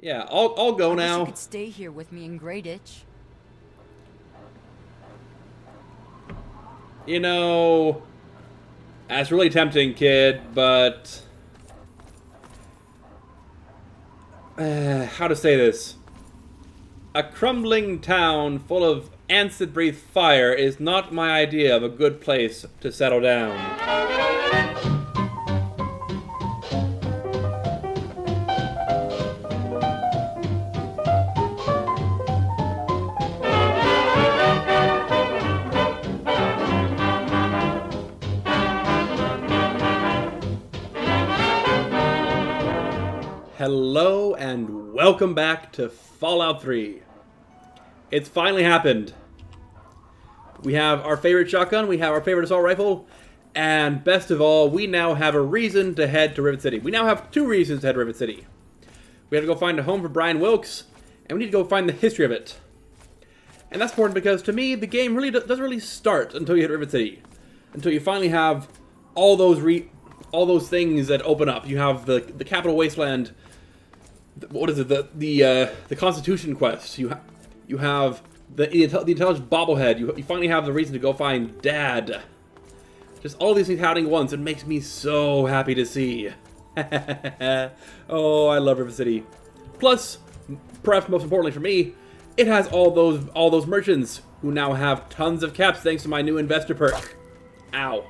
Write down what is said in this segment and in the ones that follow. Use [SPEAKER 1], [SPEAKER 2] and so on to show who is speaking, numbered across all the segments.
[SPEAKER 1] Yeah, I'll go
[SPEAKER 2] I wish
[SPEAKER 1] now.
[SPEAKER 2] you could stay here with me in Grey Ditch.
[SPEAKER 1] You know, that's really tempting, kid, but how to say this? A crumbling town full of ants that breathe fire is not my idea of a good place to settle down. Hello and welcome back to Fallout 3. It's finally happened. We have our favorite shotgun, we have our favorite assault rifle, and best of all, we now have a reason to head to Rivet City. We now have two reasons to head to Rivet City. We have to go find a home for Brian Wilkes, and we need to go find the history of it. And that's important because, to me, the game really doesn't really start until you hit Rivet City. Until you finally have all those things that open up. You have the Capital Wasteland. What is it? The Constitution quest. You have the intelligence bobblehead. You finally have the reason to go find Dad. Just all these things happening at once. It makes me so happy to see. Oh, I love Rivet City. Plus, perhaps most importantly for me, it has all those merchants who now have tons of caps thanks to my new investor perk. Ow.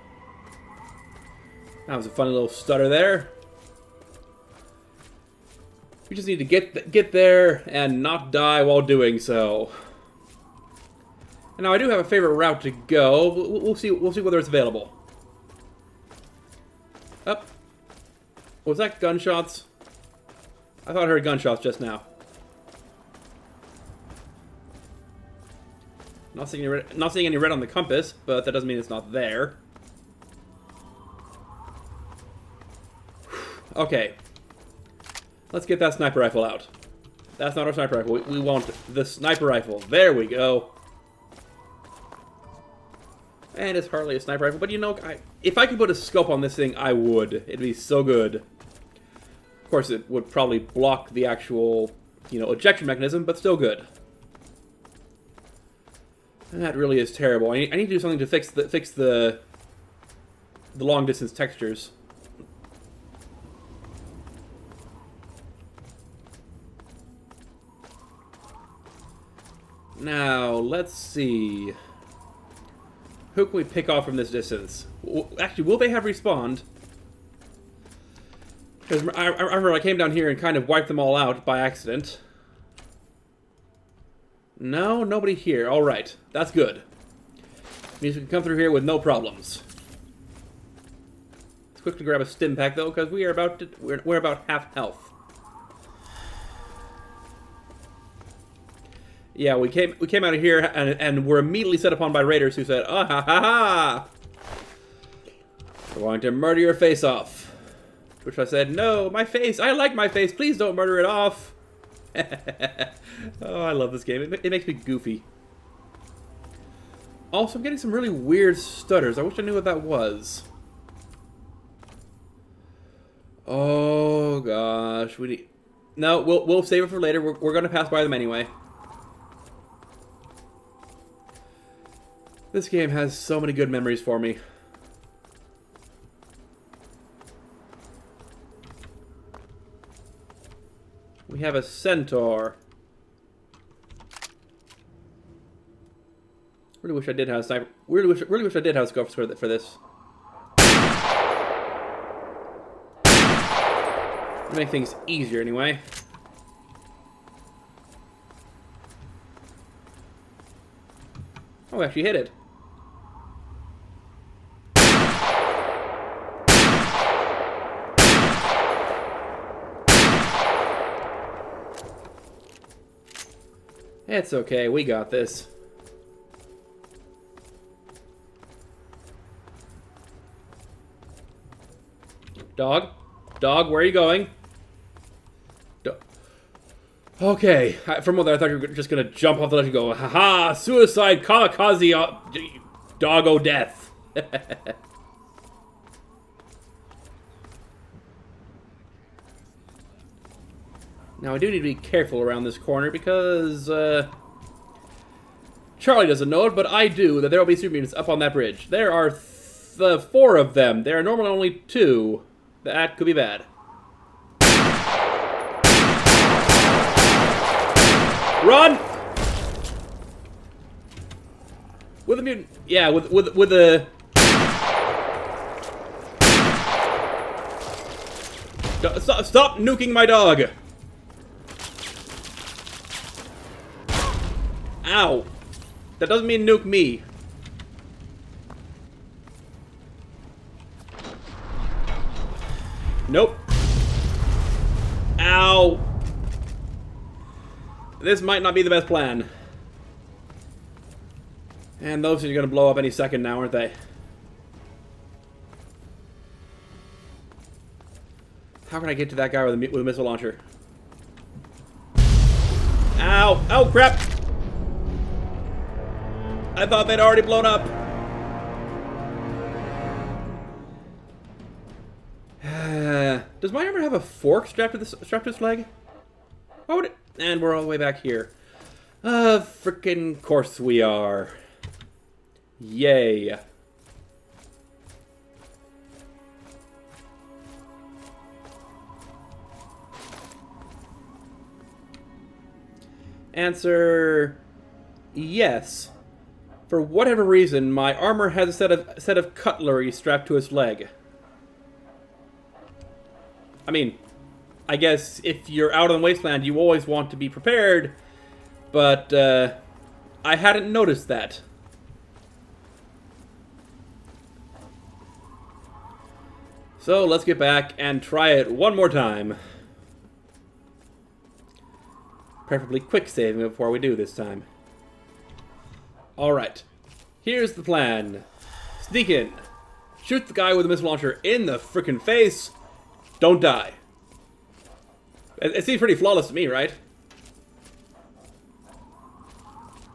[SPEAKER 1] That was a funny little stutter there. We just need to get there and not die while doing so. And now I do have a favorite route to go. We'll see whether it's available. Up. Was that gunshots? I thought I heard gunshots just now. Not seeing any red on the compass, but that doesn't mean it's not there. Okay. Let's get that sniper rifle out. That's not our sniper rifle. We want the sniper rifle. There we go. And it's hardly a sniper rifle, but you know, if I could put a scope on this thing, I would. It'd be so good. Of course, it would probably block the actual, ejection mechanism, but still good. And that really is terrible. I need to do something to fix the long distance textures. Now, let's see. Who can we pick off from this distance? Actually, will they have respawned? Because I remember I came down here and kind of wiped them all out by accident. No, nobody here. All right, that's good. Means we can come through here with no problems. Let's quickly grab a stim pack though, because we're about half health. Yeah, we came out of here and were immediately set upon by raiders who said, "Ah ha ha ha! We're going to murder your face off." To which I said, "No, my face. I like my face. Please don't murder it off." Oh, I love this game. It makes me goofy. Also, I'm getting some really weird stutters. I wish I knew what that was. Oh gosh, No, we'll save it for later. We're going to pass by them anyway. This game has so many good memories for me. We have a centaur. Really wish I did have a sniper. Really wish I did have a scope for this. To make things easier, anyway. Oh, we actually hit it. It's okay, we got this. Dog? Dog, where are you going? Okay, for a moment I thought you were just gonna jump off the ledge and go, haha, suicide, kamikaze, doggo death. Now, I do need to be careful around this corner because, Charlie doesn't know it, but I do, that there will be super mutants up on that bridge. There are 4 of them. There are normally only 2. That could be bad. Run! With a mutant. Yeah, with a... Stop nuking my dog! Ow! That doesn't mean nuke me. Nope. Ow! This might not be the best plan. And those are going to blow up any second now, aren't they? How can I get to that guy with a missile launcher? Ow! Oh, crap! I thought they'd already blown up. Does my armor have a fork strapped to its leg? Why would it? And we're all the way back here. Frickin' course we are. Yay. Answer: yes. For whatever reason, my armor has a set of cutlery strapped to its leg. I mean, I guess if you're out on the wasteland, you always want to be prepared, but I hadn't noticed that. So let's get back and try it one more time. Preferably quick saving before we do this time. Alright. Here's the plan. Sneak in. Shoot the guy with the missile launcher in the frickin' face. Don't die. It seems pretty flawless to me, right?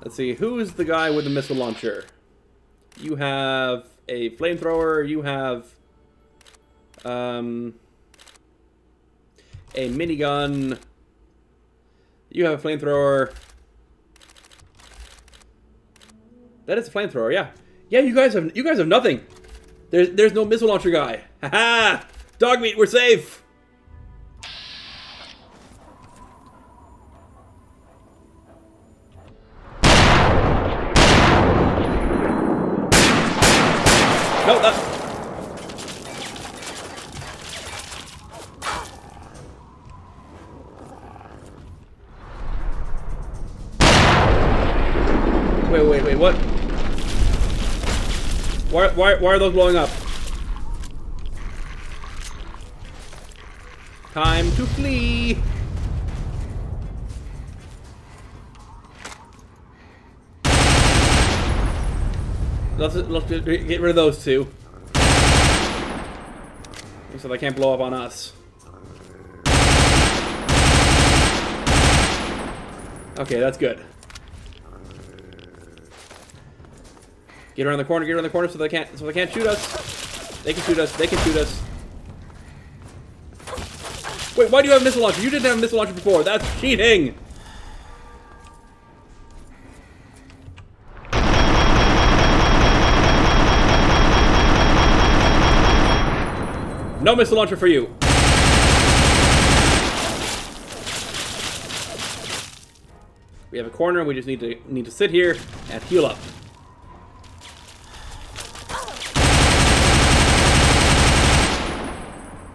[SPEAKER 1] Let's see. Who's the guy with the missile launcher? You have a flamethrower. You have a minigun. You have a flamethrower. That is a flamethrower, yeah. Yeah, you guys have nothing. There's no missile launcher guy. Haha! Dog meat, we're safe. No, that. Wait, what? Why are those blowing up? Time to flee! Let's get rid of those two. So they can't blow up on us. Okay, that's good. Get around the corner so they can't shoot us. They can shoot us. Wait, why do you have a missile launcher? You didn't have a missile launcher before. That's cheating! No missile launcher for you. We have a corner and we just need to sit here and heal up.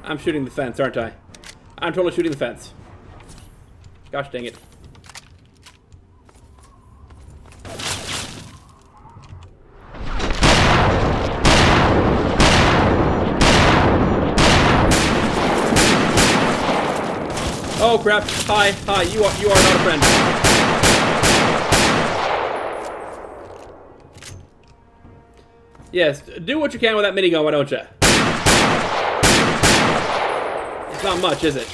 [SPEAKER 1] I'm shooting the fence, aren't I? I'm totally shooting the fence. Gosh dang it. Oh crap! Hi, you are not a friend. Yes, do what you can with that minigun, why don't you? It's not much, is it?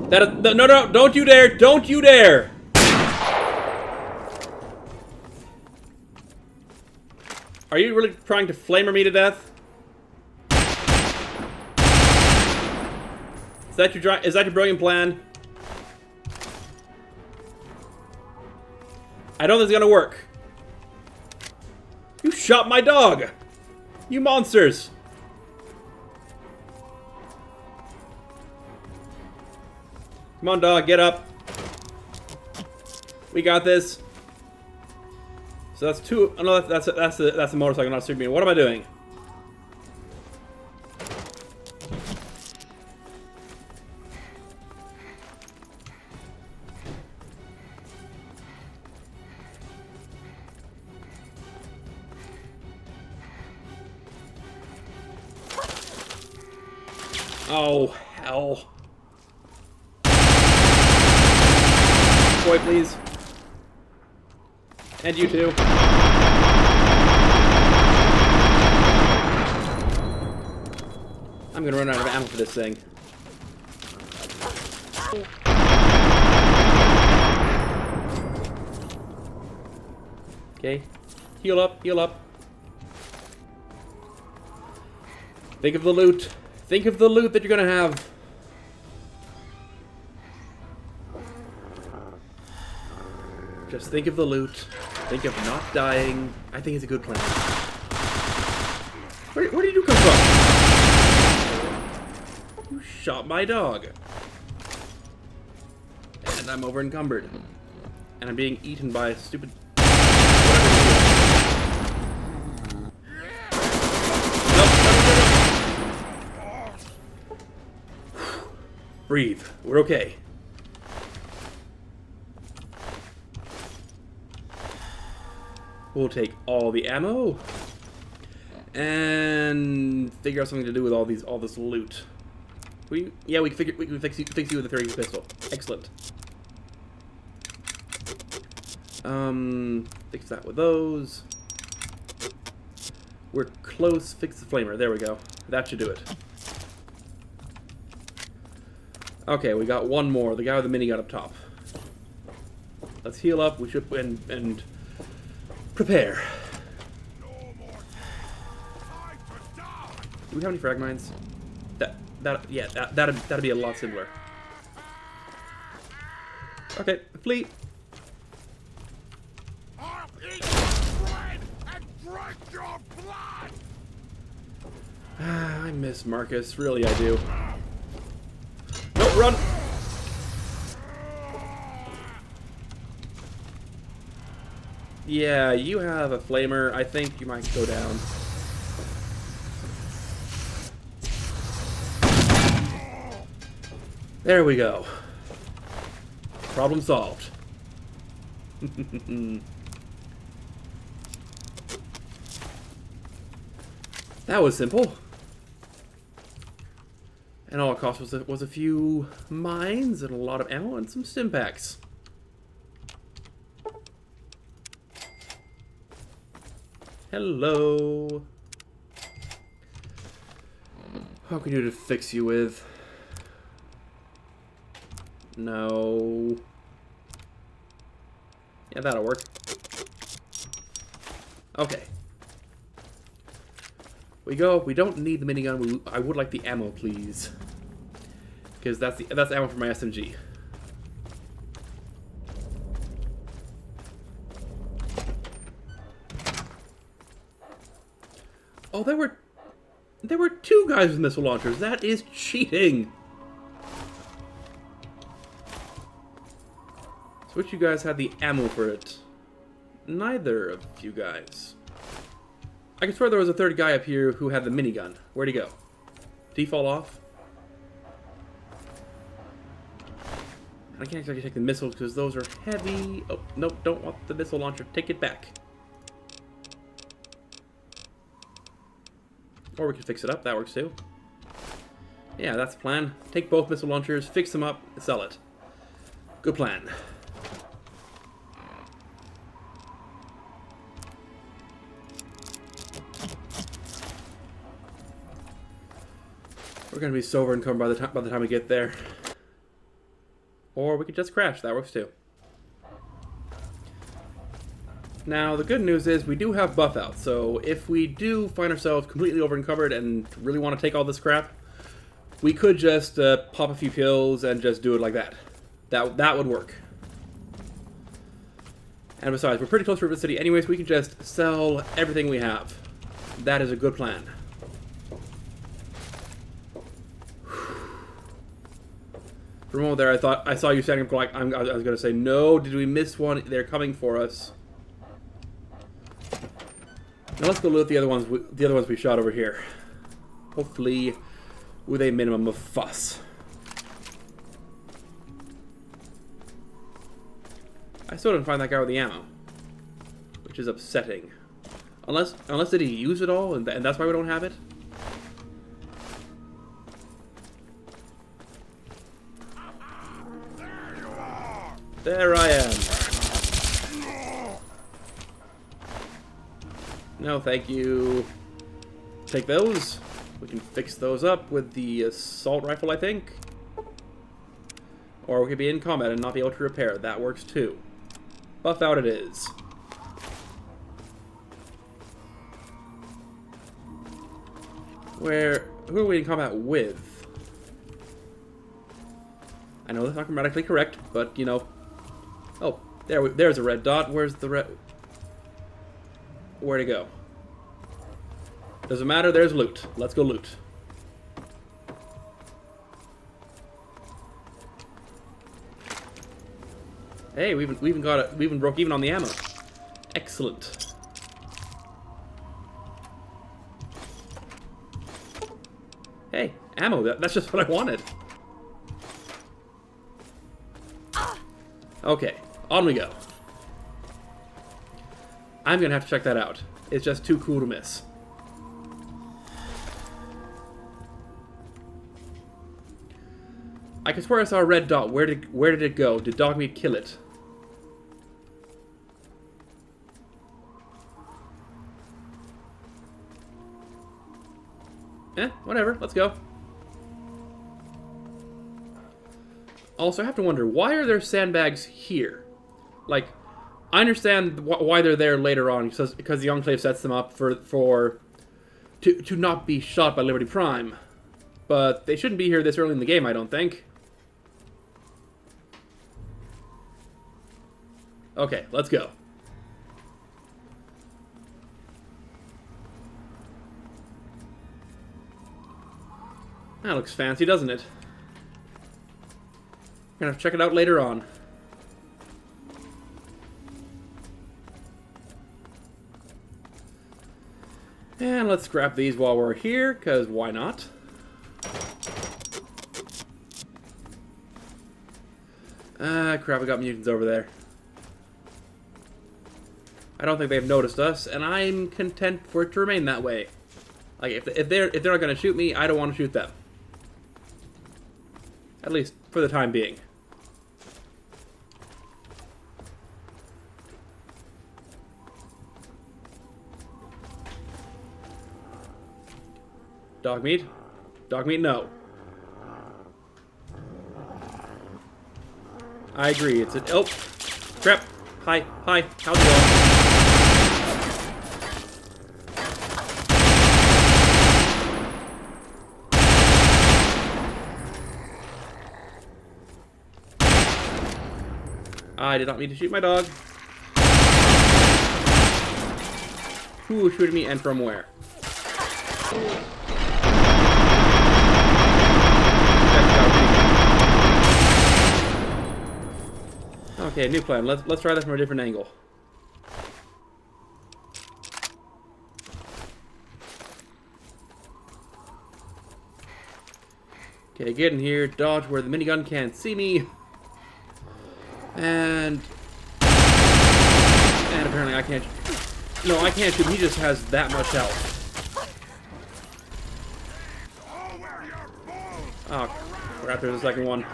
[SPEAKER 1] No, don't you dare! Don't you dare! Are you really trying to flamer me to death? Is that your brilliant plan? I don't think it's gonna work. You shot my dog! You monsters! Come on, dog, get up. We got this. So that's two. Oh, no, that's a motorcycle, not a superman. What am I doing? Oh, hell. Boy, please. And you too. I'm gonna run out of ammo for this thing. Okay. Heal up, heal up. Think of the loot. Think of the loot that you're gonna have. Just think of the loot. Think of not dying. I think it's a good plan. Where did you come from? You shot my dog. And I'm over encumbered. And I'm being eaten by a stupid... Breathe. We're okay. We'll take all the ammo and figure out something to do with all this loot. We can fix you with a 30 pistol. Excellent. Fix that with those. We're close. Fix the flamer. There we go. That should do it. Okay, we got one more. The guy with the minigun up top. Let's heal up. We should and prepare. Do we have any frag mines? That'd be a lot simpler. Okay, flee.
[SPEAKER 3] I'll eat your bread and drink your blood.
[SPEAKER 1] I miss Marcus. Really, I do. No, run! Yeah, you have a flamer. I think you might go down. There we go. Problem solved. That was simple. And all it cost was a few mines and a lot of ammo and some stim packs. Hello. What can we do to fix you with? No. Yeah, that'll work. Okay. We go. We don't need the minigun. I would like the ammo, please, because that's ammo for my SMG. Oh, there were two guys with missile launchers. That is cheating. So which you guys had the ammo for it? Neither of you guys. I can swear there was a third guy up here who had the minigun. Where'd he go? Did he fall off? I can't exactly take the missiles because those are heavy. Oh, nope, don't want the missile launcher. Take it back. Or we can fix it up. That works too. Yeah, that's the plan. Take both missile launchers, fix them up, sell it. Good plan. We're gonna be so over-encumbered by the time we get there. Or we could just crash. That works too. Now, the good news is we do have buff out, so if we do find ourselves completely over-encumbered and really want to take all this crap, We could just pop a few kills and just do it like that. That would work. And besides, we're pretty close to Rivet City anyways. We can just sell everything we have. That is a good plan. For a moment there, I thought I saw you standing up like I was going to say, no, did we miss one? They're coming for us. Now let's go loot the other ones we shot over here. Hopefully with a minimum of fuss. I still didn't find that guy with the ammo, which is upsetting. Unless did he use it all, and that's why we don't have it? There I am. No, thank you. Take those. We can fix those up with the assault rifle, I think. Or we could be in combat and not be able to repair. That works too. Buff out it is. Who are we in combat with? I know that's not grammatically correct, but you know. Oh, there's a red dot. Where's the red? Where'd it go? Doesn't matter. There's loot. Let's go loot. Hey, we even broke even on the ammo. Excellent. Hey, ammo. That's just what I wanted. Okay, on we go. I'm gonna have to check that out. It's just too cool to miss. I can swear I saw a red dot. Where did it go? Did Dogmeat kill it? Whatever. Let's go. Also, I have to wonder, why are there sandbags here? Like, I understand why they're there later on, because the Enclave sets them up to not be shot by Liberty Prime. But they shouldn't be here this early in the game, I don't think. Okay, let's go. That looks fancy, doesn't it? Gonna have to check it out later on. And let's scrap these while we're here, because why not? Ah, crap, we got mutants over there. I don't think they've noticed us, and I'm content for it to remain that way. Like, if they're not gonna shoot me, I don't want to shoot them. At least for the time being. Dogmeat? Dogmeat, no. I agree, it's a... Oh! Crap! Hi, how's it going? I did not mean to shoot my dog. Who was shooting me and from where? Okay, new plan. Let's try this from a different angle. Okay, get in here, dodge where the minigun can't see me. And apparently I can't... No, I can't shoot him. He just has that much health. Oh, crap, there's a second one.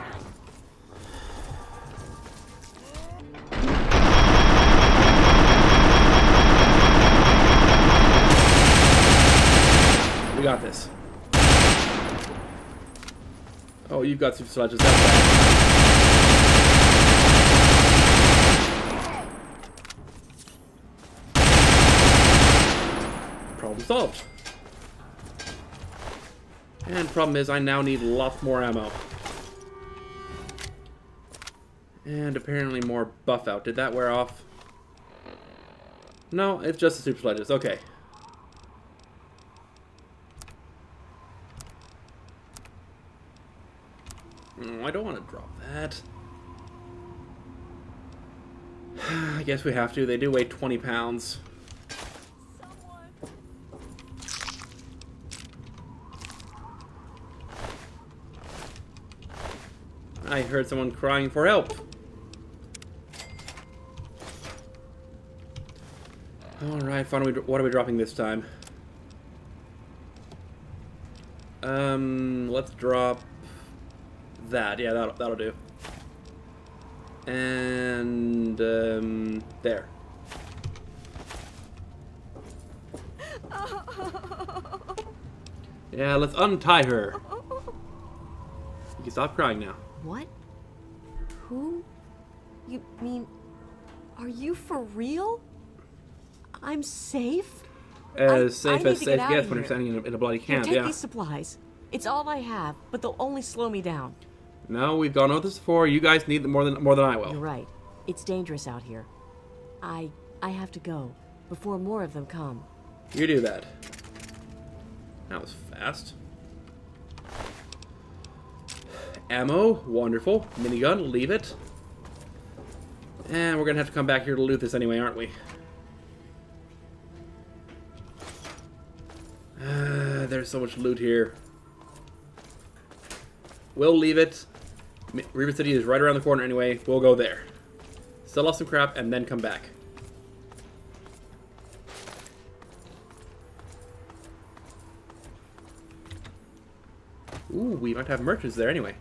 [SPEAKER 1] We got this. Oh, you've got super sledges. That's bad. Problem solved. And problem is, I now need lots more ammo. And apparently more buff out. Did that wear off? No, it's just the super sledges. Okay. Oh, I don't want to drop that. I guess we have to. They do weigh 20 pounds. I heard someone crying for help. Alright, fine. What are we dropping this time? Let's drop that. Yeah, that'll do. And, there. Yeah, let's untie her. You can stop crying now.
[SPEAKER 4] What? Who? You mean, are you for real? I'm safe?
[SPEAKER 1] As safe as safe
[SPEAKER 4] gets
[SPEAKER 1] gets when you're standing in a bloody camp,
[SPEAKER 4] Here, take
[SPEAKER 1] yeah.
[SPEAKER 4] these supplies. It's all I have, but they'll only slow me down.
[SPEAKER 1] No, we've gone over this before. You guys need them more than I will.
[SPEAKER 4] You're right. It's dangerous out here. I have to go before more of them come.
[SPEAKER 1] You do that. That was fast. Ammo, wonderful. Minigun, leave it. And we're gonna have to come back here to loot this anyway, aren't we? There's so much loot here. We'll leave it. Rivet City is right around the corner anyway. We'll go there. Sell off some crap and then come back. Ooh, we might have merchants there anyway.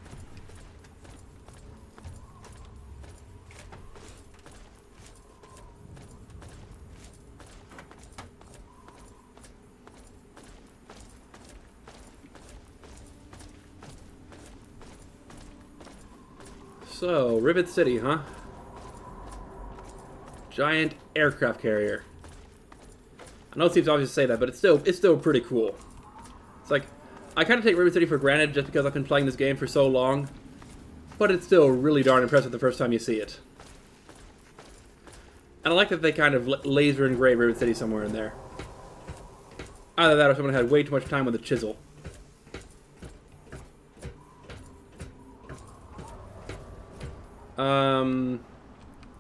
[SPEAKER 1] So, Rivet City, huh? Giant aircraft carrier. I know it seems obvious to say that, but it's still pretty cool. It's like, I kind of take Rivet City for granted just because I've been playing this game for so long, but it's still really darn impressive the first time you see it. And I like that they kind of laser engrave Rivet City somewhere in there. Either that or someone had way too much time with a chisel.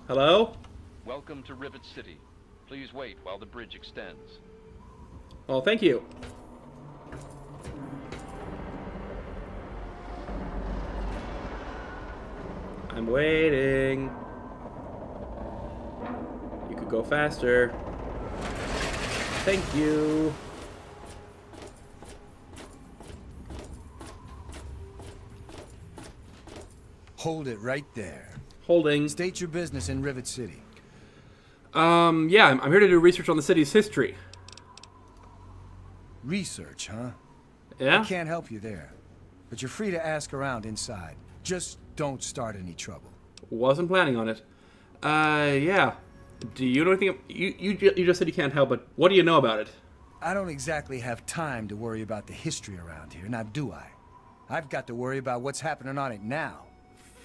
[SPEAKER 1] Hello?
[SPEAKER 5] Welcome to Rivet City. Please wait while the bridge extends.
[SPEAKER 1] Oh, thank you. I'm waiting. You could go faster. Thank you.
[SPEAKER 6] Hold it right there.
[SPEAKER 1] Holding.
[SPEAKER 6] State your business in Rivet City.
[SPEAKER 1] Yeah, I'm here to do research on the city's history.
[SPEAKER 6] Research, huh?
[SPEAKER 1] Yeah?
[SPEAKER 6] I can't help you there. But you're free to ask around inside. Just don't start any trouble.
[SPEAKER 1] Wasn't planning on it. Yeah. Do you know anything? You just said you can't help, but what do you know about it?
[SPEAKER 6] I don't exactly have time to worry about the history around here, now do I? I've got to worry about what's happening on it now.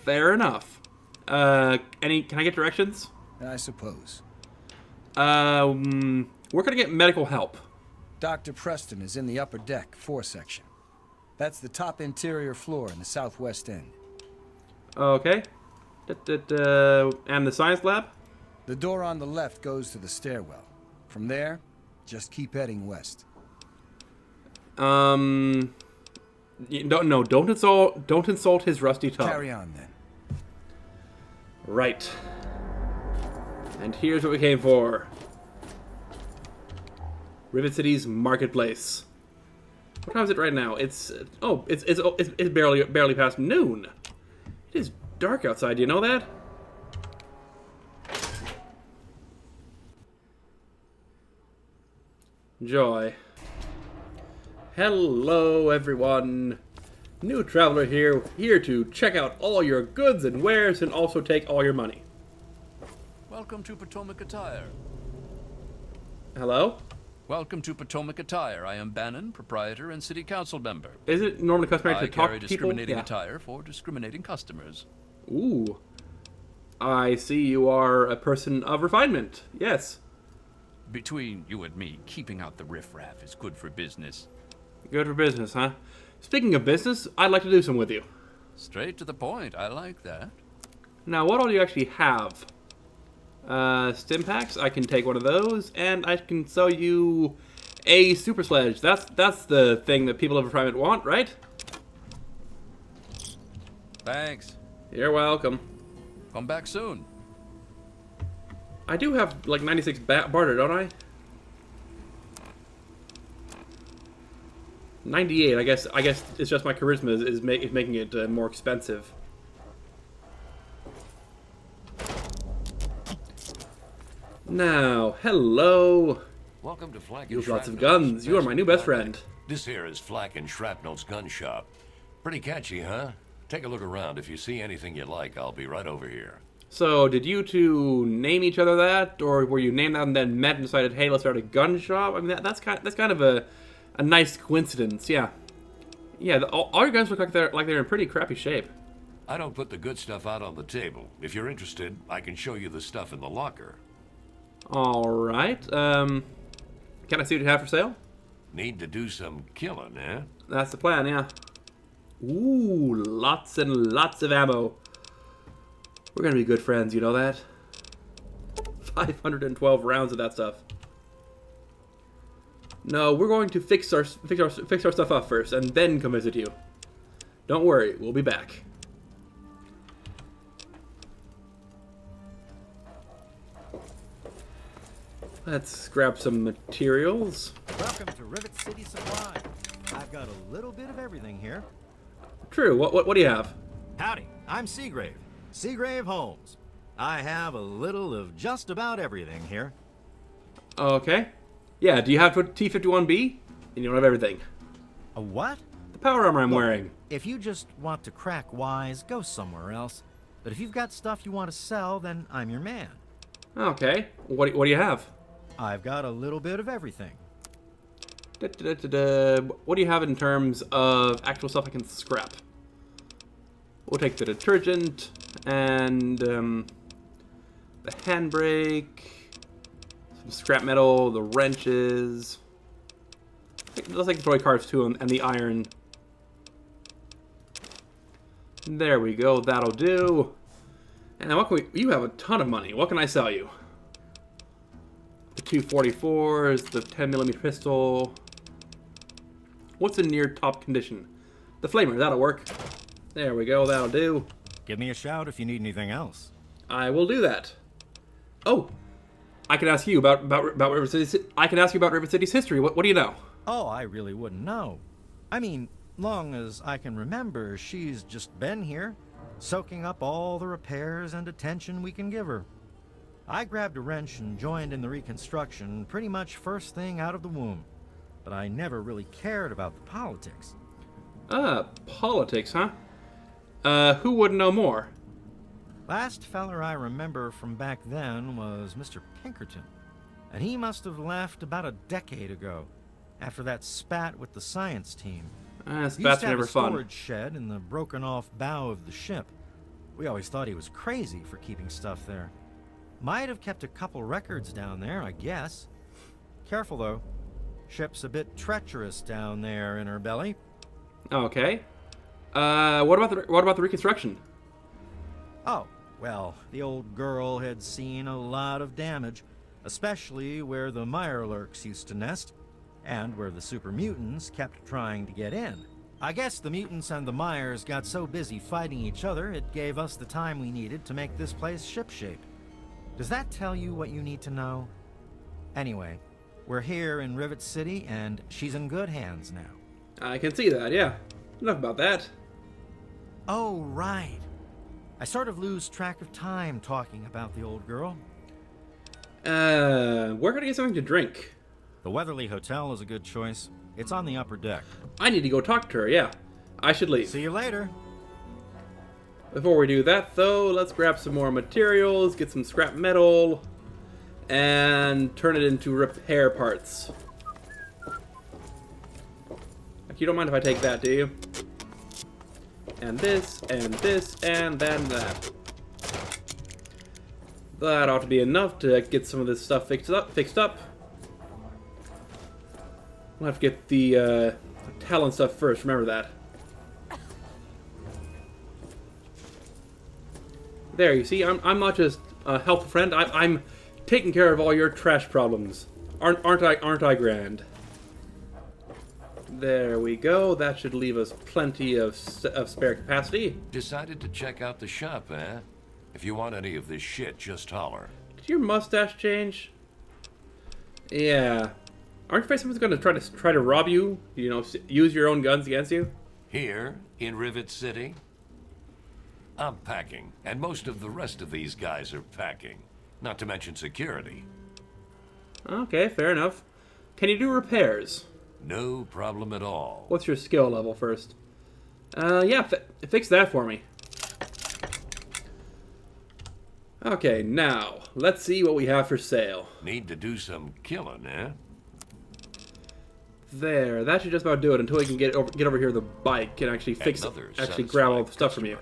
[SPEAKER 1] Fair enough. Can I get directions?
[SPEAKER 6] I suppose.
[SPEAKER 1] We're gonna get medical help.
[SPEAKER 6] Dr. Preston is in the upper deck, 4 section. That's the top interior floor in the southwest end.
[SPEAKER 1] Okay. And the science lab?
[SPEAKER 6] The door on the left goes to the stairwell. From there, just keep heading west.
[SPEAKER 1] Don't insult his rusty tongue.
[SPEAKER 6] Carry on then.
[SPEAKER 1] Right. And here's what we came for. Rivet City's marketplace. What time is it right now? It's barely past noon. It is dark outside. Do you know that? Joy. Hello, everyone. New traveler here to check out all your goods and wares and also take all your money.
[SPEAKER 7] Welcome to Potomac Attire.
[SPEAKER 1] Hello?
[SPEAKER 7] Welcome to Potomac Attire. I am Bannon, proprietor and city council member.
[SPEAKER 1] Is it normally customary
[SPEAKER 7] I
[SPEAKER 1] to talk
[SPEAKER 7] carry
[SPEAKER 1] to people?
[SPEAKER 7] discriminating
[SPEAKER 1] Yeah.
[SPEAKER 7] attire for discriminating customers.
[SPEAKER 1] Ooh. I see you are a person of refinement. Yes.
[SPEAKER 7] Between you and me, keeping out the riffraff is good for business.
[SPEAKER 1] Good for business, huh? Speaking of business, I'd like to do some with you.
[SPEAKER 7] Straight to the point. I like that.
[SPEAKER 1] Now, what all do you actually have? Stim packs. I can take one of those, and I can sell you a super sledge. That's the thing that people of refinement want, right?
[SPEAKER 7] Thanks.
[SPEAKER 1] You're welcome.
[SPEAKER 7] Come back soon.
[SPEAKER 1] I do have like 96 barter, don't I? 98. I guess it's just my charisma is making it more expensive. Now, hello.
[SPEAKER 8] Welcome to Flak
[SPEAKER 1] You
[SPEAKER 8] and
[SPEAKER 1] have lots of
[SPEAKER 8] Shrapnel's
[SPEAKER 1] guns. You are my new best friend.
[SPEAKER 8] This here is Flak and Shrapnel's gun shop. Pretty catchy, huh? Take a look around. If you see anything you like, I'll be right over here.
[SPEAKER 1] So, did you two name each other that, or were you named that and then met and decided, hey, let's start a gun shop? I mean, that's kind of a nice coincidence. Yeah, yeah. All your guns look like they're in pretty crappy shape.
[SPEAKER 8] I don't put the good stuff out on the table. If you're interested, I can show you the stuff in the locker.
[SPEAKER 1] All right. Can I see what you have for sale?
[SPEAKER 8] Need to do some killing, eh?
[SPEAKER 1] That's the plan. Yeah. Ooh, lots and lots of ammo. We're gonna be good friends, you know that? 512 rounds of that stuff. No, we're going to fix our stuff up first, and then come visit you. Don't worry, we'll be back. Let's grab some materials.
[SPEAKER 9] Welcome to Rivet City Supply. I've got a little bit of everything here.
[SPEAKER 1] True. What do you have?
[SPEAKER 9] Howdy, I'm Seagrave. Seagrave Holmes. I have a little of just about everything here.
[SPEAKER 1] Okay. Yeah. Do you have T-51B? And you don't have everything.
[SPEAKER 9] A what?
[SPEAKER 1] The power armor I'm
[SPEAKER 9] Look,
[SPEAKER 1] wearing.
[SPEAKER 9] If you just want to crack wise, go somewhere else. But if you've got stuff you want to sell, then I'm your man.
[SPEAKER 1] Okay. What do you have?
[SPEAKER 9] I've got a little bit of everything.
[SPEAKER 1] What do you have in terms of actual stuff I can scrap? We'll take the detergent and the handbrake, some scrap metal, the wrenches. Let's take the toy cars too, and the iron. There we go. That'll do. And what can you have a ton of money. What can I sell you? The 244s, the 10mm pistol. What's in near top condition? The flamer, that'll work. There we go, that'll do.
[SPEAKER 9] Give me a shout if you need anything else.
[SPEAKER 1] I will do that. Oh, I can ask you about Rivet City. I can ask you about Rivet City's history. What do you know?
[SPEAKER 9] Oh, I really wouldn't know. I mean, long as I can remember, she's just been here, soaking up all the repairs and attention we can give her. I grabbed a wrench and joined in the reconstruction pretty much first thing out of the womb. But I never really cared about the politics.
[SPEAKER 1] Politics, huh? Who would know more?
[SPEAKER 9] Last feller I remember from back then was Mr. Pinkerton. And he must have left about a decade ago, after that spat with the science team. He used
[SPEAKER 1] Spats
[SPEAKER 9] to
[SPEAKER 1] are
[SPEAKER 9] have
[SPEAKER 1] never
[SPEAKER 9] a
[SPEAKER 1] fun.
[SPEAKER 9] storage shed in the broken-off bow of the ship. We always thought he was crazy for keeping stuff there. Might have kept a couple records down there, I guess. Careful, though. Ship's a bit treacherous down there in her belly.
[SPEAKER 1] Okay. What about the reconstruction?
[SPEAKER 9] Oh, well, the old girl had seen a lot of damage, especially where the Mirelurks used to nest, and where the super mutants kept trying to get in. I guess the mutants and the Myers got so busy fighting each other, it gave us the time we needed to make this place shipshape. Does that tell you what you need to know? Anyway, we're here in Rivet City, and she's in good hands now.
[SPEAKER 1] I can see that, yeah. Enough about that.
[SPEAKER 9] Oh, right. I sort of lose track of time talking about the old girl.
[SPEAKER 1] Where can I get something to drink?
[SPEAKER 9] The Weatherly Hotel is a good choice. It's on the upper deck.
[SPEAKER 1] I need to go talk to her, yeah. I should leave.
[SPEAKER 9] See you later.
[SPEAKER 1] Before we do that, though, let's grab some more materials, get some scrap metal, and turn it into repair parts. You don't mind if I take that, do you? And this, and this, and then that. That ought to be enough to get some of this stuff fixed up. We'll have to get the talent stuff first, remember that. There, you see, I'm not just a helpful friend, I'm taking care of all your trash problems. Aren't I grand? There we go. That should leave us plenty of spare capacity.
[SPEAKER 8] Decided to check out the shop, eh? If you want any of this shit, just holler.
[SPEAKER 1] Did your mustache change? Yeah. Aren't you afraid someone's going to try to rob you? You know, use your own guns against you?
[SPEAKER 8] Here, in Rivet City, I'm packing, and most of the rest of these guys are packing. Not to mention security.
[SPEAKER 1] Okay, fair enough. Can you do repairs?
[SPEAKER 8] No problem at all.
[SPEAKER 1] What's your skill level first? Yeah, fix that for me. Okay, now, let's see what we have for sale.
[SPEAKER 8] Need to do some killing, eh?
[SPEAKER 1] There, that should just about do it until we can get over here with the bike and actually fix it. Actually grab all the stuff from you.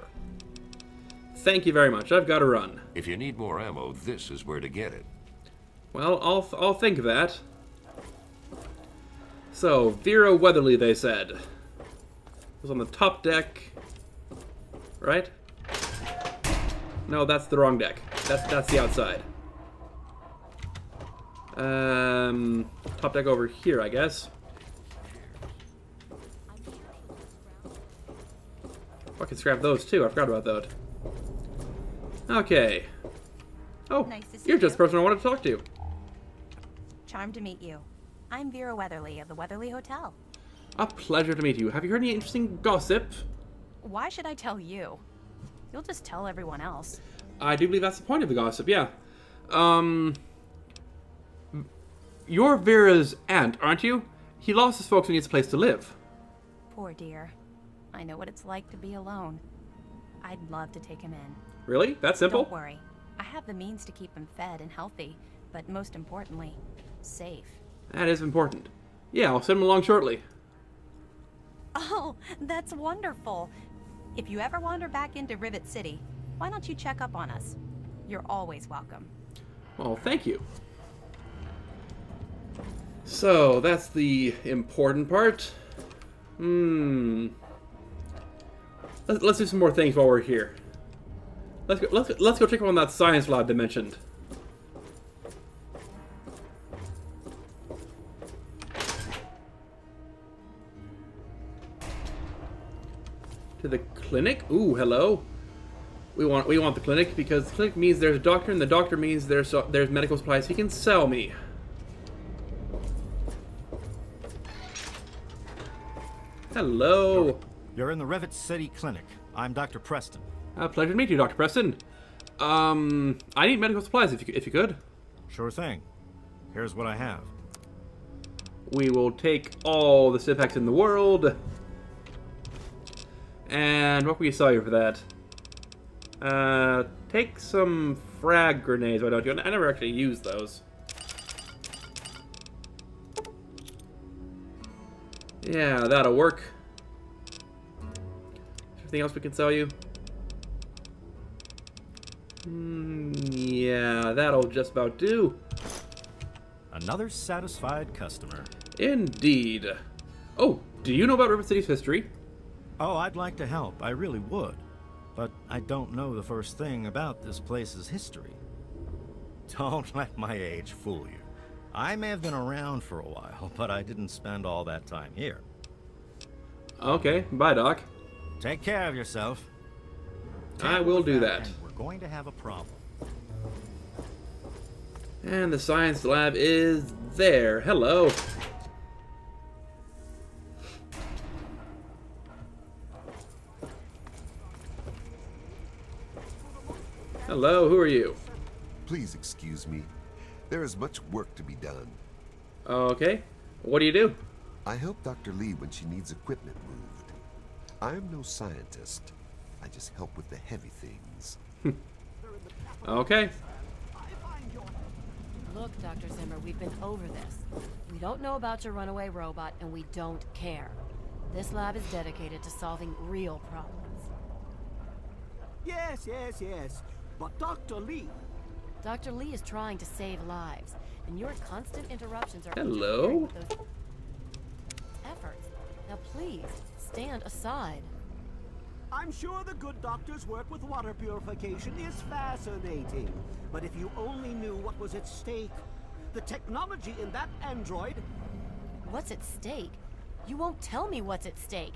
[SPEAKER 1] Thank you very much. I've got to run.
[SPEAKER 8] If you need more ammo, this is where to get it.
[SPEAKER 1] Well, I'll think of that. So, Vera Weatherly, they said. Was on the top deck. Right? No, that's the wrong deck. That's the outside. Top deck over here, I guess. I can scrap those too. I forgot about that. Okay. Oh,
[SPEAKER 10] Nice to see
[SPEAKER 1] you're just
[SPEAKER 10] you.
[SPEAKER 1] the person I wanted to talk to.
[SPEAKER 10] Charmed to meet you. I'm Vera Weatherly of the Weatherly Hotel.
[SPEAKER 1] A pleasure to meet you. Have you heard any interesting gossip?
[SPEAKER 10] Why should I tell you? You'll just tell everyone else.
[SPEAKER 1] I do believe that's the point of the gossip, yeah. You're Vera's aunt, aren't you? He lost his folks and needs a place to live.
[SPEAKER 10] Poor dear. I know what it's like to be alone. I'd love to take him in.
[SPEAKER 1] Really? That simple?
[SPEAKER 10] Don't worry. I have the means to keep him fed and healthy, but most importantly, safe.
[SPEAKER 1] That is important. Yeah, I'll send him along shortly.
[SPEAKER 10] Oh, that's wonderful. If you ever wander back into Rivet City, why don't you check up on us? You're always welcome.
[SPEAKER 1] Well, thank you. So, that's the important part. Let's do some more things while we're here. Let's go check on that science lab they mentioned. To the clinic? Ooh, hello. We want the clinic because the clinic means there's a doctor, and the doctor means there's medical supplies he can sell me. Hello.
[SPEAKER 9] You're in the Rivet City Clinic. I'm Dr. Preston.
[SPEAKER 1] Pleasure to meet you, Dr. Preston. I need medical supplies if you could.
[SPEAKER 9] Sure thing. Here's what I have.
[SPEAKER 1] We will take all the Cipsci in the world. And what can we sell you for that? Take some frag grenades, why don't you? I never actually used those. Yeah, that'll work. Anything else we can sell you? Yeah, that'll just about do.
[SPEAKER 9] Another satisfied customer.
[SPEAKER 1] Indeed. Oh, do you know about Rivet City's history?
[SPEAKER 9] Oh, I'd like to help. I really would. But I don't know the first thing about this place's history. Don't let my age fool you. I may have been around for a while, but I didn't spend all that time here.
[SPEAKER 1] Okay, bye, Doc.
[SPEAKER 9] Take care of yourself.
[SPEAKER 1] I will do that.
[SPEAKER 9] And we're going to have a problem.
[SPEAKER 1] And the science lab is there. Hello. Hello, who are you?
[SPEAKER 11] Please excuse me. There is much work to be done.
[SPEAKER 1] Okay. What do you do?
[SPEAKER 11] I help Dr. Lee when she needs equipment moved. I am no scientist. I just help with the heavy things.
[SPEAKER 1] Okay.
[SPEAKER 4] Look, Dr. Zimmer, we've been over this. We don't know about your runaway robot, and we don't care. This lab is dedicated to solving real problems.
[SPEAKER 3] Yes, yes, yes. But Dr. Lee...
[SPEAKER 4] Dr. Lee is trying to save lives, and your constant interruptions are
[SPEAKER 1] Hello?
[SPEAKER 4] interfering with those efforts. Now please, stand aside.
[SPEAKER 3] I'm sure the good doctor's work with water purification is fascinating. But if you only knew what was at stake, the technology in that android...
[SPEAKER 4] What's at stake? You won't tell me what's at stake.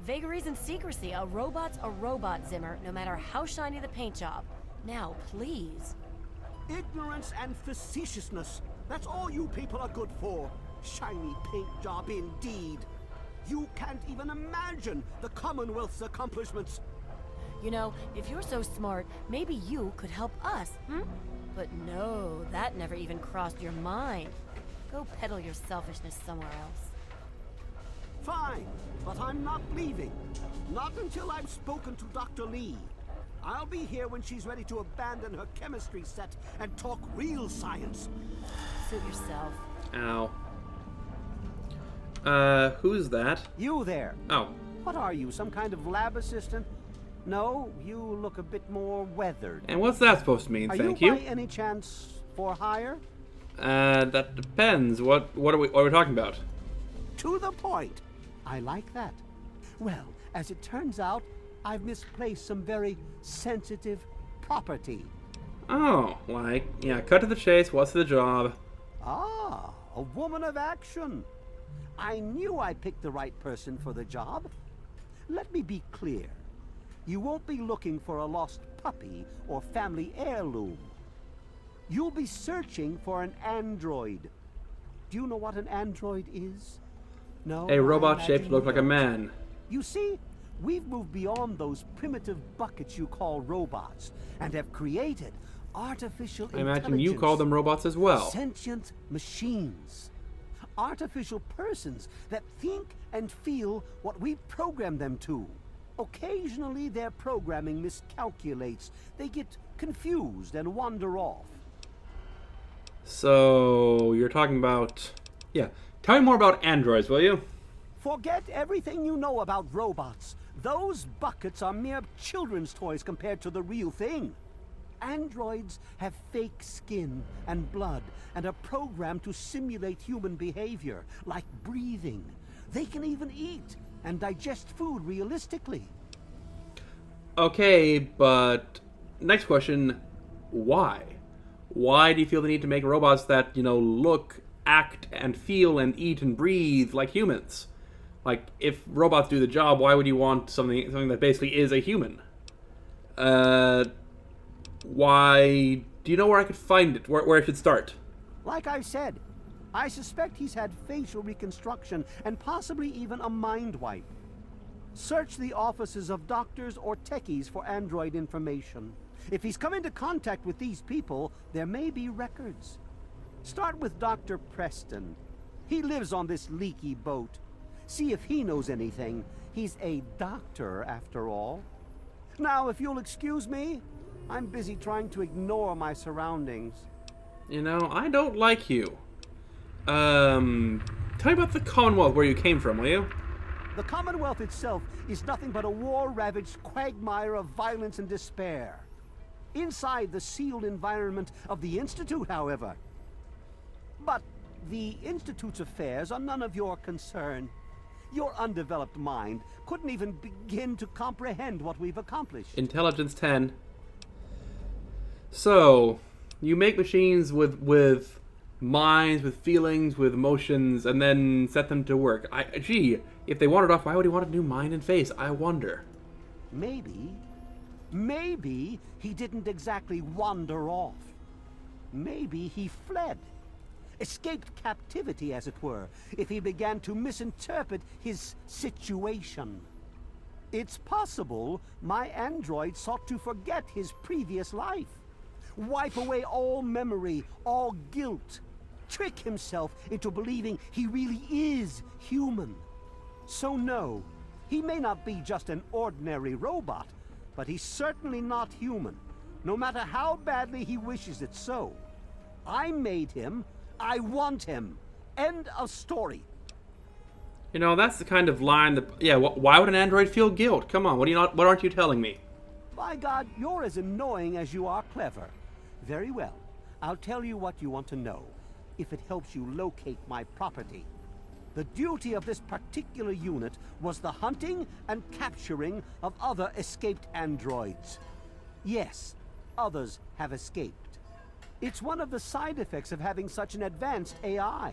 [SPEAKER 4] Vagaries and secrecy. A robot's a robot, Zimmer, no matter how shiny the paint job. Now, please.
[SPEAKER 3] Ignorance and facetiousness. That's all you people are good for. Shiny paint job indeed. You can't even imagine the Commonwealth's accomplishments.
[SPEAKER 4] You know, if you're so smart, maybe you could help us, hmm? But no, that never even crossed your mind. Go peddle your selfishness somewhere else.
[SPEAKER 3] Fine, but I'm not leaving. Not until I've spoken to Dr. Lee. I'll be here when she's ready to abandon her chemistry set and talk real science.
[SPEAKER 4] Suit yourself.
[SPEAKER 1] Ow. Who's that?
[SPEAKER 3] You there.
[SPEAKER 1] Oh.
[SPEAKER 3] What are you, some kind of lab assistant? No, you look a bit more weathered.
[SPEAKER 1] And what's that supposed to mean? Thank you.
[SPEAKER 3] Are you by any chance for hire?
[SPEAKER 1] That depends. What are we talking about?
[SPEAKER 3] To the point. I like that. Well, as it turns out, I've misplaced some very sensitive property.
[SPEAKER 1] Oh, like, yeah, cut to the chase. What's the job?
[SPEAKER 3] Ah, a woman of action. I knew I picked the right person for the job. Let me be clear. You won't be looking for a lost puppy or family heirloom. You'll be searching for an android. Do you know what an android is? No?
[SPEAKER 1] A robot shaped
[SPEAKER 3] to
[SPEAKER 1] look like a man.
[SPEAKER 3] You see, we've moved beyond those primitive buckets you call robots and have created artificial intelligence.
[SPEAKER 1] I imagine you call them robots as well.
[SPEAKER 3] Sentient machines. Artificial persons that think and feel what we program them to. Occasionally their programming miscalculates. They get confused and wander off.
[SPEAKER 1] So, you're talking about... Yeah, tell me more about androids, will you?
[SPEAKER 3] Forget everything you know about robots. Those buckets are mere children's toys compared to the real thing. Androids have fake skin and blood and are programmed to simulate human behavior, like breathing. They can even eat and digest food realistically.
[SPEAKER 1] Okay, but next question, why? Why do you feel the need to make robots that, you know, look, act, and feel, and eat, and breathe like humans? Like, if robots do the job, why would you want something that basically is a human? Why... Do you know where I could find it? Where I should start?
[SPEAKER 3] Like I said, I suspect he's had facial reconstruction and possibly even a mind wipe. Search the offices of doctors or techies for android information. If he's come into contact with these people, there may be records. Start with Dr. Preston. He lives on this leaky boat. See if he knows anything. He's a doctor, after all. Now, if you'll excuse me, I'm busy trying to ignore my surroundings.
[SPEAKER 1] You know, I don't like you. Tell me about the Commonwealth, where you came from, will you?
[SPEAKER 3] The Commonwealth itself is nothing but a war-ravaged quagmire of violence and despair. Inside the sealed environment of the Institute, however. But the Institute's affairs are none of your concern. Your undeveloped mind couldn't even begin to comprehend what we've accomplished.
[SPEAKER 1] Intelligence 10. So, you make machines with minds, with feelings, with emotions, and then set them to work. Gee, if they wandered off, why would he want a new mind and face? I wonder.
[SPEAKER 3] Maybe he didn't exactly wander off. Maybe he fled. Escaped captivity, as it were, if he began to misinterpret his situation. It's possible my android sought to forget his previous life. Wipe away all memory, all guilt. Trick himself into believing he really is human. So no, he may not be just an ordinary robot, but he's certainly not human, no matter how badly he wishes it so. I made him. I want him. End of story.
[SPEAKER 1] You know, that's the kind of line that... Yeah, why would an android feel guilt? Come on, what aren't you telling me?
[SPEAKER 3] By God, you're as annoying as you are clever. Very well. I'll tell you what you want to know, if it helps you locate my property. The duty of this particular unit was the hunting and capturing of other escaped androids. Yes, others have escaped. It's one of the side effects of having such an advanced AI.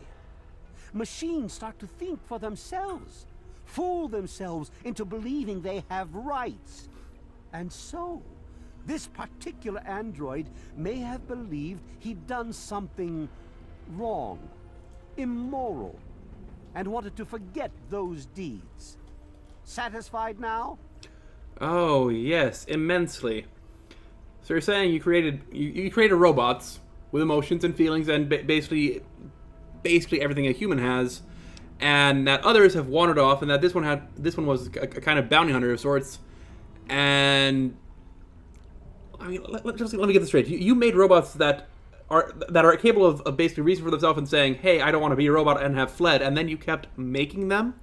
[SPEAKER 3] Machines start to think for themselves, fool themselves into believing they have rights. And so, this particular android may have believed he'd done something wrong, immoral, and wanted to forget those deeds. Satisfied now?
[SPEAKER 1] Oh, yes, immensely. So you're saying you created robots with emotions and feelings and basically everything a human has, and that others have wandered off, and that this one was a kind of bounty hunter of sorts. And I mean, let me get this straight. You made robots that are capable of basically reasoning for themselves and saying, "Hey, I don't want to be a robot," and have fled, and then you kept making them.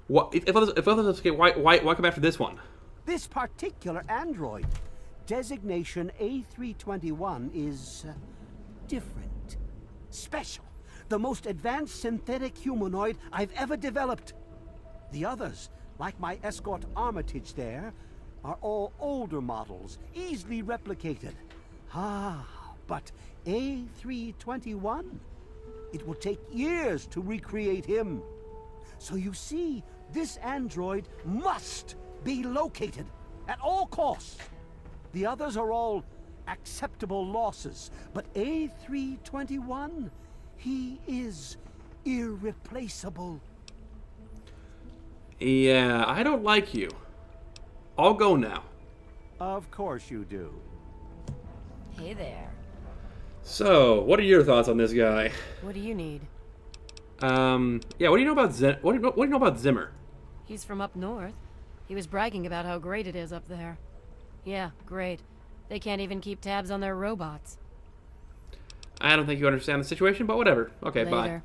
[SPEAKER 1] What if others escape? Why come after this one?
[SPEAKER 3] This particular android, designation A321, is different, special, the most advanced synthetic humanoid I've ever developed. The others, like my escort Armitage there, are all older models, easily replicated. But A321, it will take years to recreate him. So you see, this android must be located at all costs. The others are all acceptable losses, but A321, he is irreplaceable.
[SPEAKER 1] Yeah, I don't like you. I'll go now.
[SPEAKER 3] Of course you do.
[SPEAKER 4] Hey there.
[SPEAKER 1] So, what are your thoughts on this guy?
[SPEAKER 4] What do you need?
[SPEAKER 1] Yeah, what do you know about what do you know about Zimmer?
[SPEAKER 4] He's from up north. He was bragging about how great it is up there. Yeah, great. They can't even keep tabs on their robots.
[SPEAKER 1] I don't think you understand the situation, but whatever. Okay,
[SPEAKER 4] Later.
[SPEAKER 1] bye.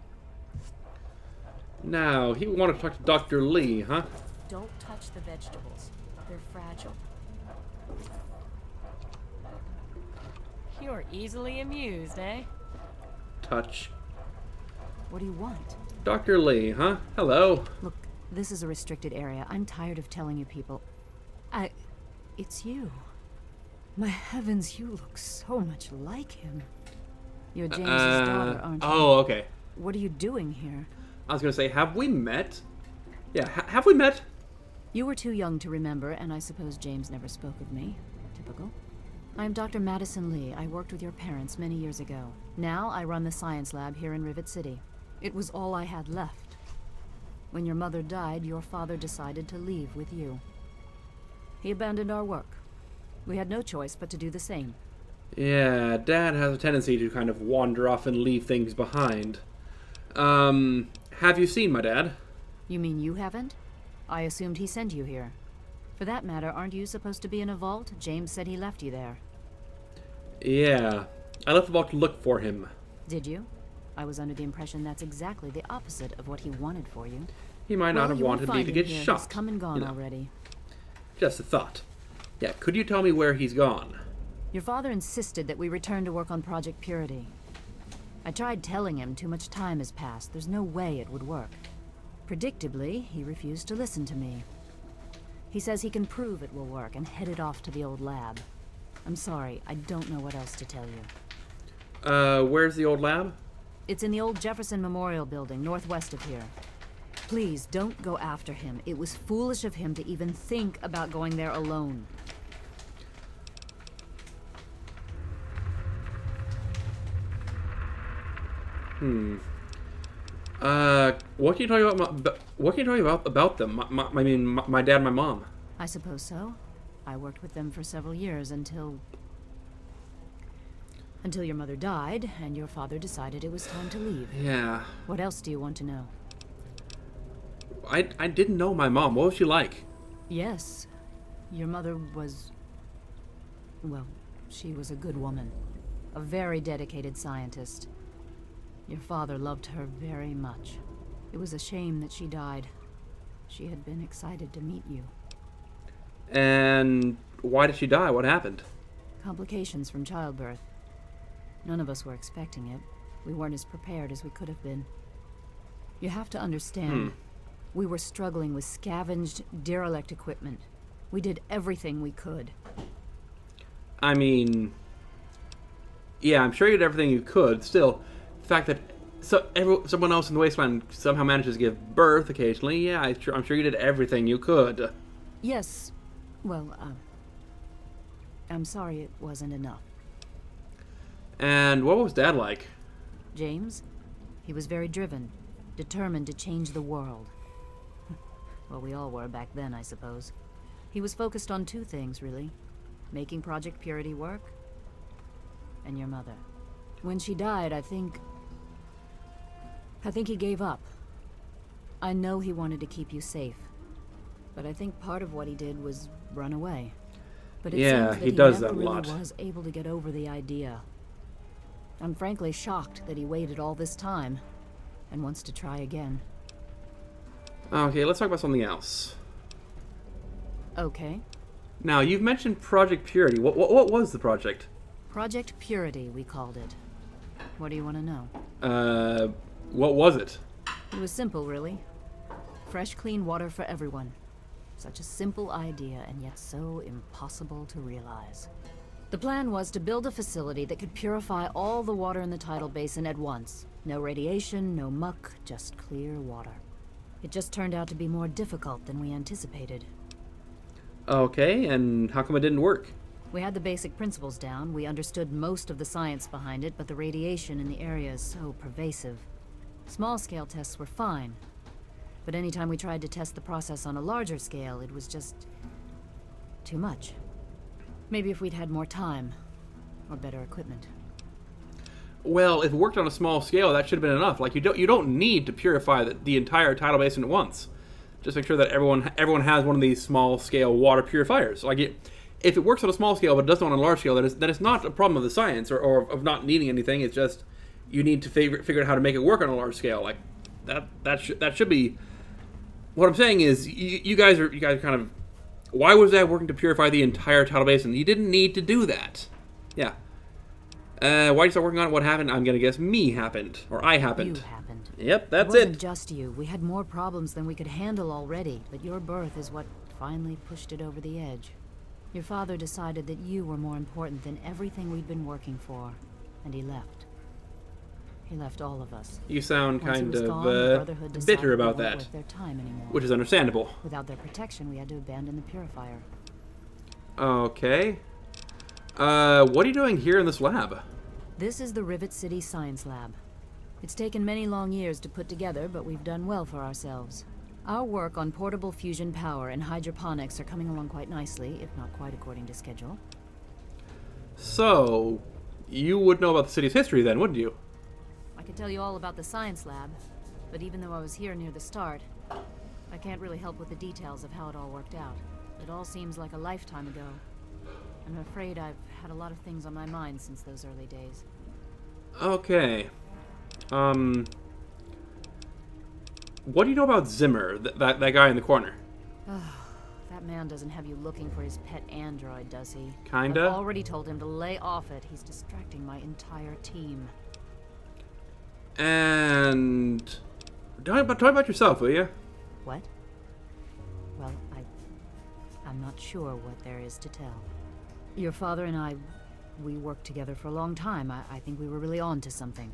[SPEAKER 1] Now, he wanted to talk to Dr. Lee, huh?
[SPEAKER 4] Don't touch the vegetables. They're fragile. You're easily amused, eh?
[SPEAKER 1] Touch.
[SPEAKER 2] What do you want?
[SPEAKER 1] Dr. Lee, huh? Hello.
[SPEAKER 2] Look, this is a restricted area. I'm tired of telling you people. It's you. My heavens, you look so much like him. You're James's daughter, aren't you?
[SPEAKER 1] Oh, okay.
[SPEAKER 2] What are you doing here?
[SPEAKER 1] I was gonna say, have we met? Yeah, have we met?
[SPEAKER 2] You were too young to remember, and I suppose James never spoke of me. Typical. I'm Dr. Madison Lee. I worked with your parents many years ago. Now I run the science lab here in Rivet City. It was all I had left. When your mother died, your father decided to leave with you. He abandoned our work. We had no choice but to do the same.
[SPEAKER 1] Yeah, Dad has a tendency to kind of wander off and leave things behind. Have you seen my dad?
[SPEAKER 2] You mean you haven't? I assumed he sent you here. For that matter, aren't you supposed to be in a vault? James said he left you there.
[SPEAKER 1] Yeah, I left the vault to look for him.
[SPEAKER 2] Did you? I was under the impression that's exactly the opposite of what he wanted for you.
[SPEAKER 1] He might not have wanted me to get shot.
[SPEAKER 2] He's come and gone already.
[SPEAKER 1] Just a thought. Yeah, could you tell me where he's gone?
[SPEAKER 2] Your father insisted that we return to work on Project Purity. I tried telling him too much time has passed. There's no way it would work. Predictably, he refused to listen to me. He says he can prove it will work and headed off to the old lab. I'm sorry, I don't know what else to tell you.
[SPEAKER 1] Where's the old lab?
[SPEAKER 2] It's in the old Jefferson Memorial Building, northwest of here. Please, don't go after him. It was foolish of him to even think about going there alone.
[SPEAKER 1] What can you tell me about them? I mean, my dad and my mom.
[SPEAKER 2] I suppose so. I worked with them for several years until your mother died and your father decided it was time to leave.
[SPEAKER 1] Yeah.
[SPEAKER 2] What else do you want to know?
[SPEAKER 1] I didn't know my mom. What was she like?
[SPEAKER 2] Yes. Your mother was... well, she was a good woman. A very dedicated scientist. Your father loved her very much. It was a shame that she died. She had been excited to meet you.
[SPEAKER 1] And why did she die? What happened?
[SPEAKER 2] Complications from childbirth. None of us were expecting it. We weren't as prepared as we could have been. You have to understand, we were struggling with scavenged, derelict equipment. We did everything we could.
[SPEAKER 1] I mean, yeah, I'm sure you did everything you could. Still, the fact that someone else in the wasteland somehow manages to give birth occasionally, yeah, I'm sure you did everything you could.
[SPEAKER 2] Yes. Well, I'm sorry it wasn't enough.
[SPEAKER 1] And what was Dad like?
[SPEAKER 2] James? He was very driven, determined to change the world. Well, we all were back then, I suppose. He was focused on two things, really. Making Project Purity work, and your mother. When she died, I think he gave up. I know he wanted to keep you safe, but I think part of what he did was run away. But it
[SPEAKER 1] yeah,
[SPEAKER 2] seems that
[SPEAKER 1] he does
[SPEAKER 2] never
[SPEAKER 1] that a
[SPEAKER 2] really
[SPEAKER 1] lot.
[SPEAKER 2] Was able to get over the idea. I'm frankly shocked that he waited all this time and wants to try again.
[SPEAKER 1] Okay, let's talk about something else.
[SPEAKER 2] Okay.
[SPEAKER 1] Now, you've mentioned Project Purity. What was the project?
[SPEAKER 2] Project Purity, we called it. What do you want to know?
[SPEAKER 1] What was it?
[SPEAKER 2] It was simple, really. Fresh, clean water for everyone. Such a simple idea, and yet so impossible to realize. The plan was to build a facility that could purify all the water in the tidal basin at once. No radiation, no muck, just clear water. It just turned out to be more difficult than we anticipated.
[SPEAKER 1] Okay, and how come it didn't work?
[SPEAKER 2] We had the basic principles down, we understood most of the science behind it, but the radiation in the area is so pervasive. Small-scale tests were fine, but anytime we tried to test the process on a larger scale, it was just too much. Maybe if we'd had more time, or better equipment.
[SPEAKER 1] Well, if it worked on a small scale, that should have been enough. Like, you don't need to purify the entire tidal basin at once. Just make sure that everyone has one of these small-scale water purifiers. Like, if it works on a small scale but it doesn't on a large scale, then it's not a problem of the science or of not needing anything. It's just you need to figure out how to make it work on a large scale. Like that should be. What I'm saying is, you guys are kind of. Why was that working to purify the entire tidal basin? You didn't need to do that. Yeah. Why did you start working on it? What happened? I'm gonna guess me happened, or I happened.
[SPEAKER 2] You happened.
[SPEAKER 1] Yep, that's
[SPEAKER 2] it. Wasn't
[SPEAKER 1] it.
[SPEAKER 2] Just you. We had more problems than we could handle already, but your birth is what finally pushed it over the edge. Your father decided that you were more important than everything we'd been working for, and he left. He left all of us.
[SPEAKER 1] You sound
[SPEAKER 2] Once he
[SPEAKER 1] kind
[SPEAKER 2] was
[SPEAKER 1] of
[SPEAKER 2] gone, the Brotherhood decided
[SPEAKER 1] bitter about
[SPEAKER 2] they weren't
[SPEAKER 1] that,
[SPEAKER 2] worth their time anymore.
[SPEAKER 1] which is understandable.
[SPEAKER 2] Without their protection, we had to abandon the purifier.
[SPEAKER 1] Okay. What are you doing here in this lab?
[SPEAKER 2] This is the Rivet City Science Lab. It's taken many long years to put together, but we've done well for ourselves. Our work on portable fusion power and hydroponics are coming along quite nicely, if not quite according to schedule.
[SPEAKER 1] So, you would know about the city's history then, wouldn't you?
[SPEAKER 2] I could tell you all about the science lab, but even though I was here near the start, I can't really help with the details of how it all worked out. It all seems like a lifetime ago. I'm afraid I've had a lot of things on my mind since those early days.
[SPEAKER 1] Okay. What do you know about Zimmer, that guy in the corner?
[SPEAKER 2] That man doesn't have you looking for his pet android, does he?
[SPEAKER 1] Kinda.
[SPEAKER 2] I've already told him to lay off it. He's distracting my entire team.
[SPEAKER 1] And talk about yourself, will you?
[SPEAKER 2] What? Well, I'm not sure what there is to tell. Your father and I, we worked together for a long time. I think we were really on to something.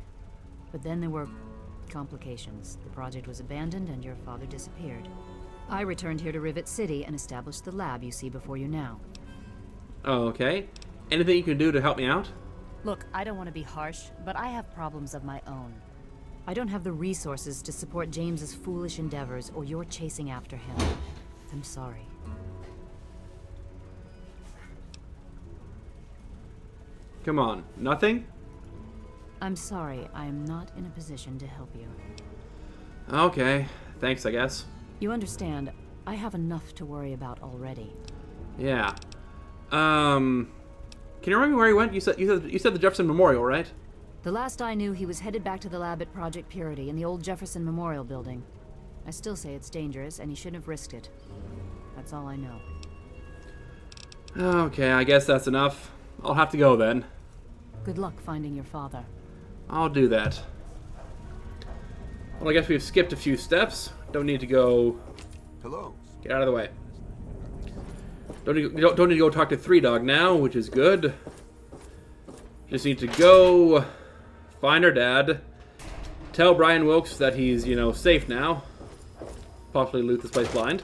[SPEAKER 2] But then there were complications. The project was abandoned and your father disappeared. I returned here to Rivet City and established the lab you see before you now.
[SPEAKER 1] Okay. Anything you can do to help me out?
[SPEAKER 2] Look, I don't want to be harsh, but I have problems of my own. I don't have the resources to support James's foolish endeavors or your chasing after him. I'm sorry.
[SPEAKER 1] Come on, nothing?
[SPEAKER 2] I'm sorry, I am not in a position to help you.
[SPEAKER 1] Okay, thanks, I guess.
[SPEAKER 2] You understand, I have enough to worry about already.
[SPEAKER 1] Yeah. Can you remind me where he went? You said the Jefferson Memorial, right?
[SPEAKER 2] The last I knew, he was headed back to the lab at Project Purity in the old Jefferson Memorial Building. I still say it's dangerous, and he shouldn't have risked it. That's all I know.
[SPEAKER 1] Okay, I guess that's enough. I'll have to go then.
[SPEAKER 2] Good luck finding your father.
[SPEAKER 1] I'll do that. Well, I guess we've skipped a few steps. Don't need to go...
[SPEAKER 11] Hello.
[SPEAKER 1] Get out of the way. Don't need to go talk to Three Dog now, which is good. Just need to go find her dad. Tell Brian Wilkes that he's, you know, safe now. Possibly loot this place blind.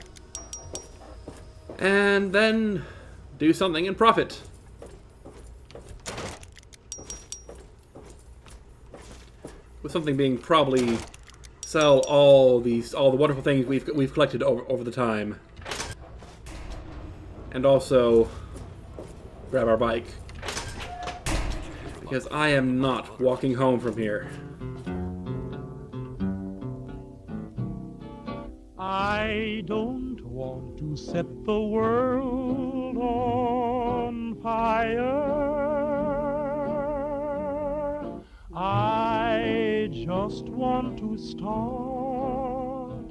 [SPEAKER 1] And then do something and profit. With something being probably sell all the wonderful things we've collected over the time. And also grab our bike. Because I am not walking home from here.
[SPEAKER 12] I don't want to set the world on fire. I just want to start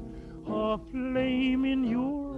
[SPEAKER 12] a flame in your